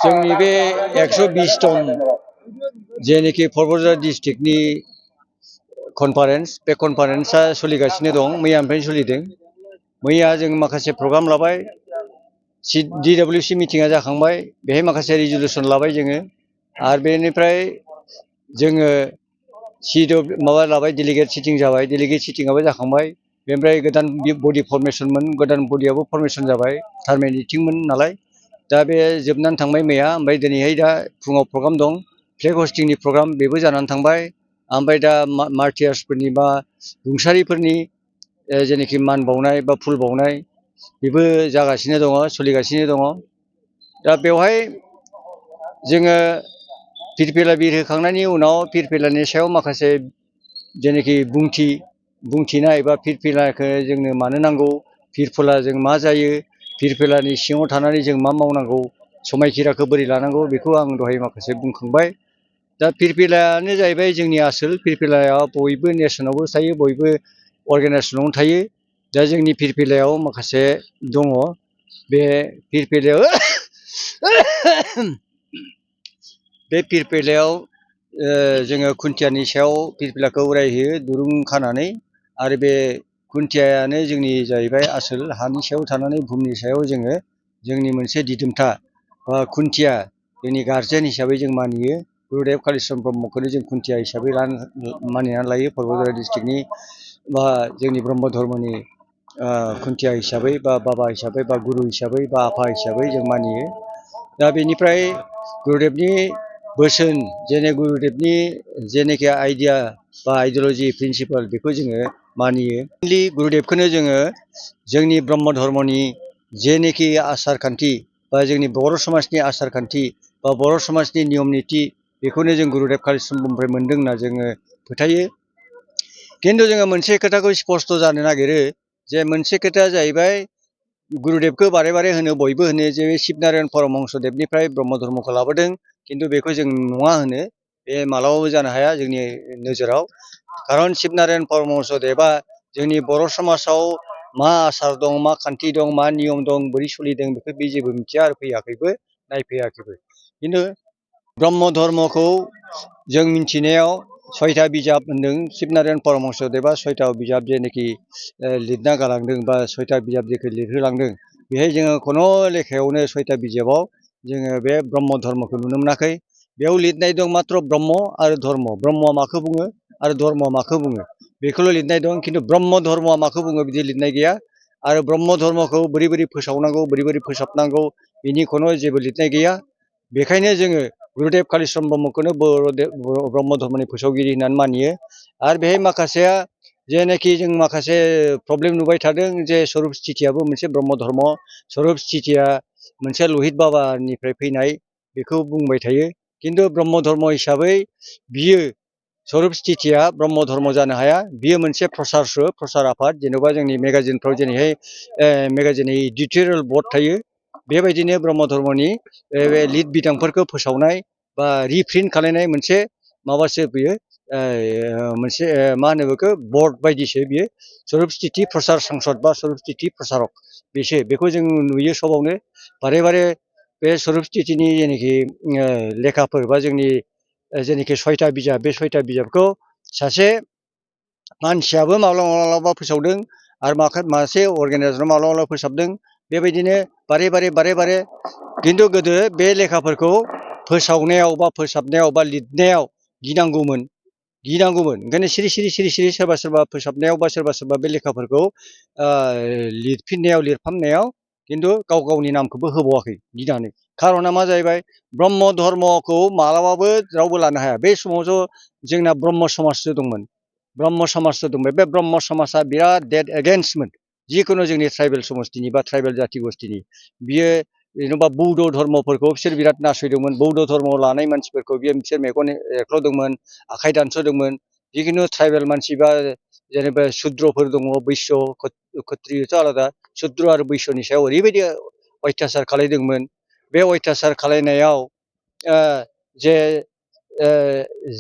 जोंनि बे 120 टन जेनेखि क'क्राझार डिस्ट्रिक्टनि कनफारेन्स बे कनफारेन्सआ सोलिगासिनो दं मैयानिफ्रायनो सोलिदों। मैया जों माखासे प्रग्राम लाबाय DWC मिटिंआ जाखांबाय बेहाय माखासे रिजल्युसन लाबाय जोङो आरो बेनिफ्राय जोङो माबा लाबाय डेलिगेट सिटिं जाबाय डेलिगेट सिटिंआबो जाखांबाय बेनिफ्राय गोदान बडि फर्मेशनमोन गोदान बडियाबो फर्मेशन जाबाय टार्मेल मिटिंमोन नालाय दा बे जोबनानै थांबाय मैया ओमफ्राय दिनैहाय दा फुङाव प्रग्राम दं फ्लेग हस्टिंनि प्रग्राम बेबो जानानै थांबाय ओमफ्राय दा मार्टियार्सफोरनि बा रुंसारिफोरनि जेनेखि मान बावनाय बा फुल बावनाय बेबो जागासिनो दङ सोलिगासिनो दङ दा बेवहाय जोङो फिरफिला बिर होखांनायनि उनाव फिरफिलानि सायाव माखासे जेनेखि बुंथिनाय बा फिरफिलाखौ जोंनो मानो नांगौ फिरफिलाजों मा जायो फिरफिलानि सिङाव थानानै जों मा मावनांगौ समायखिराखौ बोरै लानांगौ बेखौ आं दहाय माखासे बुंखांबाय दा फिरफिलायानो जाहैबाय जोंनि आसोल फिरफिलाया बयबो नेसनावबो थायो बयबो अर्गेनाइजेसनावनो थायो दा जोंनि फिरफिलायाव माखासे दङ बे फिरफिलायाव बे फिरफिलायाव जोङो खुन्थियानि सायाव फिरफिलाखौ उरायहोयो दुरुं खानानै आरो बे खुन्थियायानो जोंनि जाहैबाय आसोल हानि सायाव थानानै बुहुमनि सायाव जोङो जोंनि मोनसे दिदोमथा बा खुन्थिया जोंनि गार्जेन हिसाबै जों मानियो गुरुदेब कालिचरण ब्रह्मखौनो जों खुन्थिया हिसाबै मानिनानै लायो क'क्राझार डिस्ट्रिक्टनि बा जोंनि ब्रह्म धर्मनि खुन्थिया हिसाबै बा बाबा हिसाबै बा गुरु हिसाबै बा आफा हिसाबै जों मानियो दा बेनिफ्राय गुरुदेबनि बोसोन गुरुदेबनि जेनेखि आइडिया बा आइडिय'लजि प्रिन्सिपाल बेखौ जोङो मानियो मेनलि गुरुदेबखौनो जोङो जोंनि ब्रह्म धर्मनि जेनेखि आसार खान्थि बा जोंनि बर' समाजनि आसार खान्थि बा बर' समाजनि नियम निति बेखौनो जों गुरुदेब कालिचरण ब्रह्मनिफ्राय मोनदों होनना जोङो फोथायो खिन्थु जोङो मोनसे खोथाखौ स्पष्ट जानो नागिरो जे मोनसे खोथाया जाहैबाय गुरुदेबखौ बारे बारे होनो बयबो होनो जे शिबनारायण परमहंसदेबनिफ्राय ब्रह्म धर्मखौ लाबोदों खिन्थु बेखौ जों नङा होनो बे मालाबाबो जानो हाया जोंनि नोजोराव खारन शिबनारायण परमहंसदेबा जोंनि बर' समाजाव मा आसार दं मा खान्थि दं मा नियम दं बोरै सोलिदों बेखौ बे जेबो मिथिया आरो फैयाखैबो नायफैयाखैबो खिन्थु ब्रह्म धर्मखौ जों मिथिनायाव 6था बिजाब होनदों शिबनारायण परमहंसदेबा 6था बिजाब जेनेखि लिरना गालांदों बा 6था बिजाब जेखौ लिरहोलांदों बेहाय जोङो खुनु लेखायावनो 6था बिजाबाव जोङो बे ब्रह्म धर्मखौ नुनो मोनाखै बेयाव लिरनाय दं मात्र ब्रह्म आरो धर्म ब्रह्मआ माखौ बुङो आरो धर्मआ माखौ बुङो बेखौल' लिरनाय दं खिन्थु ब्रह्म धर्मआ माखौ बुङो बिदि लिरनाय गैया आरो ब्रह्म धर्मखौ बोरै बोरै फोसावनांगौ बोरै बोरै फोसाबनांगौ बिनि खुनु जेबो लिरनाय गैया बेखायनो जोङो गुरुदेब कालिचरण ब्रह्मखौनो ब्रह्म धर्मनि फोसावगिरि होननानै मानियो आरो बेहाय माखासेया जेनाखि जों माखासे प्रब्लेम नुबाय थादों जे स्वरुप स्थितियाबो मोनसे ब्रह्म धर्म स्वरुप स्थितिया मोनसे लहित बाबानिफ्राय फैनाय बेखौ बुंबाय थायो खिन्थु ब्रह्म धर्म हिसाबै बियो स्वरुप स्थितिया ब्रह्म धर्म जानो हाया बियो मोनसे प्रसार आफाद जेनेबा जोंनि मेगाजिनफ्राव जेरैहाय मेगाजिननि एडिटरियेल बर्ड थायो बेबायदिनो ब्रह्म धर्मनि लिट बिदांफोरखौ फोसावनाय बा रिप्रिन्ट खालामनाय मोनसे माबासो बियो मोनसे मा होनो बेखौ बर्ड बायदिसो बियो स्वरुप स्थिति प्रसार संसद बा स्वरुप स्थिति प्रसारक बेखौ जों नुयो सबावनो बारे बारे बे स्वरुप स्थितिनि जेनाखि लेखाफोर बा जोंनि जेनाखि 6था बिजाब बे 6था बिजाबखौ सासे मानसियाबो माब्लाबा माब्लाबा फोसावदों आरो मासे अर्गेनाइजेसना माब्लाबा माब्लाबा फोसाबदों बेबायदिनो बारे बारे खिन्थु गोदो बे लेखाफोरखौ फोसावनायाव बा फोसाबनायाव बा लिरनायाव गिनांगौमोन ओंखायनो सिरि सोरबा फोसाबनायाव बा सोरबा बे लेखाफोरखौ लिरफामनायाव खिन्थु गाव गावनि नामखौबो होबावाखै गिनानै खारना मा जाहैबाय ब्रह्म धर्मखौ मालाबाबो रावबो लानो हाया बे समावसो जोंना ब्रह्म समाजसो दंमोन बे ब्रह्म समाजा बिराद डेड एगेन्स्टमोन जिखुनु जोंनि ट्राइबेल समस्तिनि बा ट्राइबेल जाथि गस्तिनि बियो जेनेबा बौद्ध धर्मफोरखौ बिसोर बिराद नासयदोंमोन बौद्ध धर्म लानाय मानसिफोरखौ बिसोर मेगन एख्ल'दोंमोन आखाइ दानस'दोंमोन जिखुनु ट्राइबेल मानसि बा जेनेबा सुद्रफोर दङ बैश्य खत्रियथ' आलादा सुद्र आरो बैश्यनि सायाव ओरैबायदि अयथासार खालायदोंमोन बे अयथासार खालायनायाव जे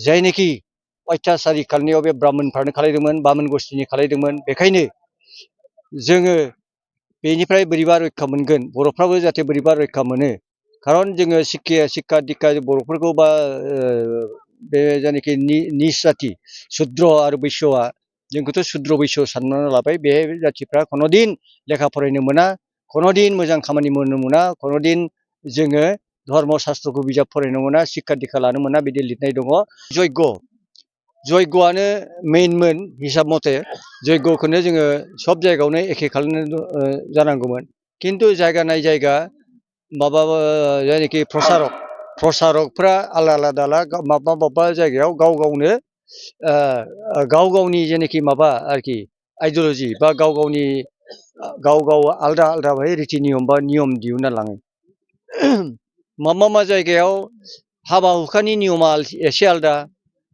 जायनोखि अयथासारि खालायनायाव बे ब्राह्मणफ्रानो खालायदोंमोन बामोन गस्तिनि खालायदोंमोन बेखायनो जोङो बेनिफ्राय बोरैबा रैखा मोनगोन बर'फ्राबो जाहाथे बोरैबा रैखा मोनो खारन जोङो शिक्षा दिक्षा बर'फोरखौ बा बे जायनाखि निच जाथि सुद्र आरो बैसोआ जोंखौथ' सुद्र बैसो साननानै लाबाय बे जाथिफ्रा खुनुदिन लेखा फरायनो मोना खुनुदिन मोजां खामानि मावनो मोना खुनुदिन जोङो धर्म शास्त्रखौ बिजाब फरायनो मोना शिक्षा दिक्षा लानो मोना बिदि लिरनाय दङ जयग'आनो मेइनमोन हिसाब मथे जयग'खौनो जोङो सब जायगायावनो एखे खालामनो जानांगौमोन खिन्थु जायगा नाय जायगा माबा जायनाखि प्रसारकफ्रा आलादा माबा जायगायाव गाव गावनि जेनाखि माबा आरोखि आइडिय'लजि बा गाव आलदा भाबै रिति नियम बा नियम दिहुनना लाङो मा जायगायाव हाबा हुखानि नियमा एसे आलदा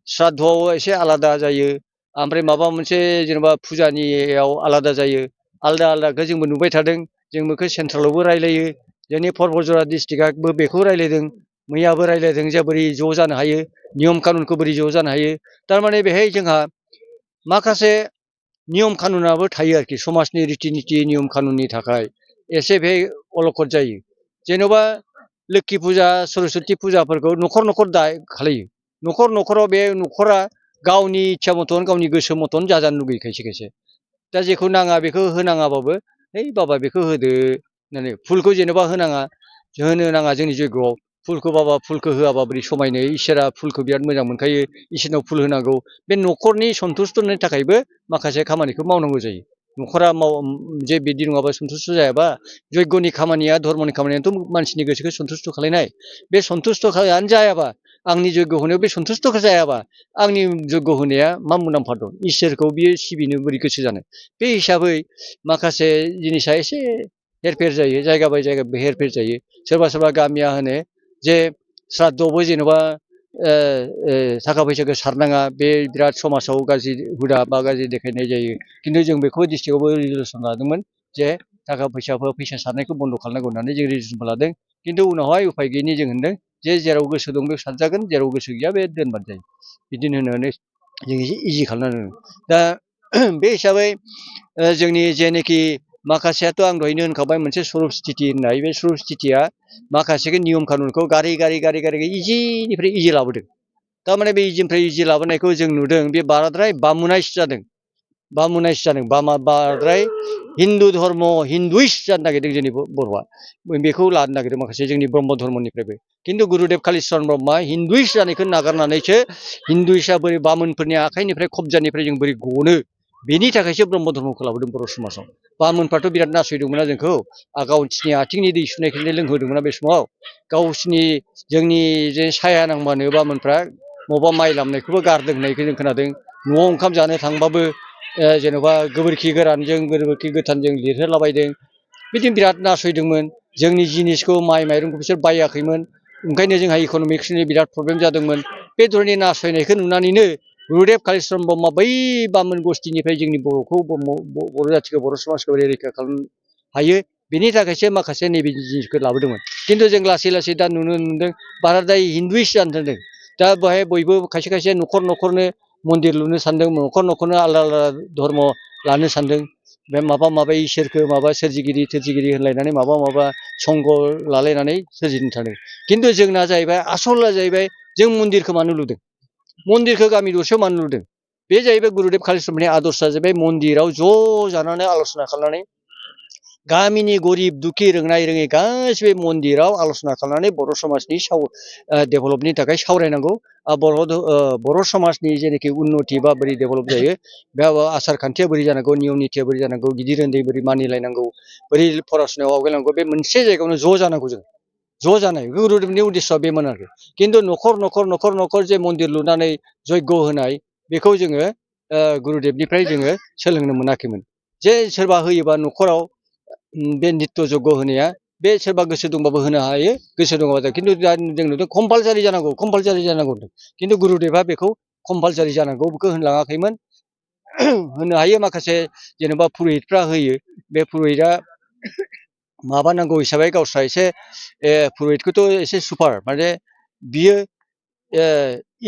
श्राद्धआव एसे आलादा जायो ओमफ्राय माबा मोनसे जेनेबा फुजानियाव आलादा जायो आलदाखौ जोंबो नुबाय थादों जों बेखौ सेन्ट्रेलावबो रायलायो जोंनि परबजरा डिस्ट्रिक्टआबो बेखौ रायलायदों मैयाबो रायलायदों जे बोरै ज' जानो हायो नियम कानुनखौ बोरै ज' जानो हायो थारमाने बेहाय जोंहा माखासे नियम कानुनाबो थायो आरोखि समाजनि रिति निति नियम कानुननि थाखाय एसे बेहाय अलखद जायो जेन'बा लोक्षि फुजा सरस्वती फुजाफोरखौ न'खर खालायो न'खराव बे न'खरा गावनि इच्छा मथन गावनि गोसो मथन जाजानो लुबैयो खायसे दा जेखौ नाङा बेखौ होनाङाबाबो है बाबा बेखौ होदो होननानै फुलखौ जेनेबा होनो नाङा जोंनि जयग'आव फुलखौ होआबा बोरै समायनो इसोरा फुलखौ बिराद मोजां मोनखायो इसोरनाव फुल होनांगौ बे न'खरनि सन्थुस्थ'नि थाखायबो माखासे खामानिखौ मावनांगौ जायो न'खरा जे बिदि नङाबा सन्थुस्थ' जायाबा जयग'नि खामानिया धर्मनि खामानियाथ' मानसिनि गोसोखौ सन्थुस्थ' खालायनाय बे सन्थुस्थ' खालायनानै जायाबा आंनि जयग' होनायाव बे सन्थुस्थ' जायाबा आंनि जयग' होनाया मा मुलाम्फा दं इसोरखौ बियो सिबिनो बोरै गोसो जानो बे हिसाबै माखासे जिनिसा एसे हेरफेर जायो जायगा बाय जायगा हेरफेर जायो सोरबा गामिया होनो जे श्राद्धआवबो जेन'बा थाखा फैसाखौ सारनाङा बे बिराद समाजाव गाज्रि हुदा बा गाज्रि देखायनाय जायो खिन्थु जों बेखौ डिस्ट्रिक्टआवबो रिजुलेसन लादोंमोन जे थाखा फैसा सारनायखौ बन्द' खालामनांगौ होननानै जों रिजुलेसन लादों खिन्थु उनावहाय उफाय गैयिनि जों होनदों जे जेराव गोसो दं बेयाव सारजागोन जेराव गोसो गैया बे दोनबानो जायो बिदिनो होननानै जों एसे इजि खालामनानै दा बे हिसाबै जोंनि जेनाखि माखासेयाथ' आं दहायनो होनखाबाय मोनसे स्वरुप स्थिति होननाय बे स्वरुप स्थितिया माखासेखौ नियम कानुनखौ गारै इजिनिफ्राय इजि लाबोदों थारमाने बे इजिनिफ्राय इजि लाबोनायखौ जों नुदों बे बाराद्राय बामुनाइस जादों बाराद्राय हिन्दु धर्म हिन्दुइस जानो नागिरदों जोंनि बर'आ बेखौ लानो नागिरदों माखासे जोंनि ब्रह्म धर्मनिफ्रायबो खिन्थु गुरुदेब कालिचरन ब्रह्मआ हिन्दुइस जानायखौ नागारनानैसो हिन्दुइसआ बोरै बामोनफोरनि आखाइनिफ्राय खबजानिफ्राय जों बोरै गनो बेनि थाखायसो ब्रह्म धर्मखौ लाबोदों बर' समाजाव बामोनफ्राथ' बिराद नासयदोंमोना जोंखौ गावसिनि आथिंनि दै सुनायखौनो लोंहोदोंमोना बे समाव गावसिनि जोंनि जे साया नांबानो बामोनफ्रा बबावबा माइ लामनायखौबो गारदों होननायखौ जों खोनादों न'आव ओंखाम जानो थांबाबो जेन'बा गोबोरखि गोरानजों गोबोरखि गोथांजों लिरहोलाबायदों बिदिनो बिराद नासयदोंमोन जोंनि जिनिसखौ माइ माइरंखौ बिसोर बायाखैमोन ओंखायनो जोंहा इक'नमिक्सनि बिराद प्रब्लेम जादोंमोन बे धरननि नासयनायखौ नुनानैनो गुरुदेब कालिचरन ब्रह्मआ बै बामोन गस्थिनिफ्राय जोंनि बर'खौ बर' जाथिखौ बर' समाजखौ रैखा खालामनो हायो बेनि थाखायसो माखासे नैबे जिनिसखौ लाबोदोंमोन खिन्थु जों लासै दा नुनो मोनदों बाराद्राय हिन्दुइस जानो थांदों दा बेहाय बयबो खायसे न'खरनो मन्दिर लुनो सानदों न'खरनो आलादा धर्म लानो सानदों बे माबा इसोरखौ माबा सोरजिगिरि होनलायनानै माबा संग लालायनानै सोरजिनो सानदों खिन्थु जोंना जाहैबाय आसला जाहैबाय जों मन्दिरखौ मानो लुदों मन्दिरखौ गामि दरसेयाव मानो लुदों बे जाहैबाय गुरुदेब कालिचरननि आदर्शआ जाहैबाय मन्दिराव ज' जानानै आल'सना खालामनानै गामिनि गरिब दुखि रोंनाय रोङै गासिबो मन्दिराव आल'सना खालामनानै बर' समाजनि डेभेलपनि थाखाय सावरायनांगौ बर' समाजनि जेनाखि उन्नति बा बोरै डेभेलप जायो बे आसार खान्थिया बोरै जानांगौ नियम निथिया बोरै जानांगौ गिदिर उन्दै बोरै मानिलायनांगौ बोरै फरायनायाव आवगायनांगौ बे मोनसे जायगायावनो ज' जानांगौ जों ज' जानाय गुरुदेबनि उद्देश्यआ बेमोन आरो खिन्थु न'खर जे मन्दिर लुनानै जयग' होनाय बेखौ जोङो गुरुदेबनिफ्राय जोङो सोलोंनो मोनाखैमोन जे सोरबा होयोबा न'खराव बे नित्य जग्य होनाया बे सोरबा गोसो दंबाबो होनो हायो गोसो दङबा खिन्थु दा जों नुदों कम्पालसारि जानांगौ खिन्थु गुरुदेबा बेखौ कम्पालसारि जानांगौ बेखौ होनलाङाखैमोन होनो हायो माखासे जेनेबा पुरहितफ्रा होयो बे पुरहितआ माबानांगौ हिसाबै गावस्रा एसे पुरहितखौथ' एसे सुपार माने बियो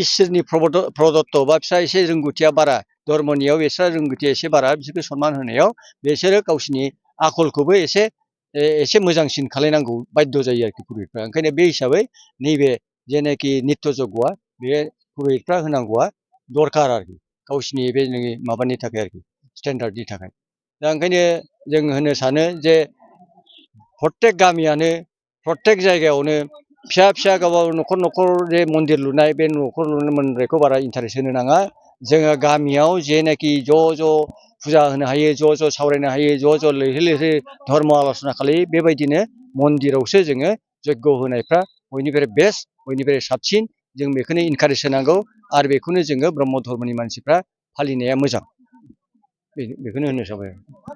इसोरनि प्रदत्त बा बिस्रा एसे रोंगौथिया बारा धर्मनियाव बिस्रा रोंगौथिया एसे बारा बिसोरखौ सनमान होनायाव बिसोरो गावसिनि आखलखौबो एसे एसे मोजांसिन खालायनांगौ बाध्य जायो आरोखि पुर'हितफ्रा। ओंखायनो बे हिसाबै नैबे जेनाखि नित्य जग्यआ बे पुर'हितफ्रा होनांगौआ दरखार आरोखि गावसिनि बे माबानि थाखाय आरोखि स्टेन्डार्डनि थाखाय। दा ओंखायनो जों होननो सानो जे प्रत्येक गामियानो प्रत्येक जायगायावनो फिसा फिसा गावबा न'खर न'खर जे मन्दिर लुनाय बे न'खर लुनायखौ बारा इन्टारेस्ट होनो नाङा। जोङो गामियाव जेनाखि ज' ज' फुजा होनो हायो, ज' ज' सावरायनो हायो, ज' ज' लैहोर लैहोर धर्म आल'सना खालायो, बेबायदिनो मन्दिरावसो जोङो जग्य होनायफ्रा बयनिफ्राय बेस्ट, बयनिफ्राय साबसिन। जों बेखौनो इनकारेज होनांगौ आरो बेखौनो जोङो ब्रह्म धर्मनि मानसिफ्रा फालिनाया मोजां। बेखौनो होननो सानबाय आं।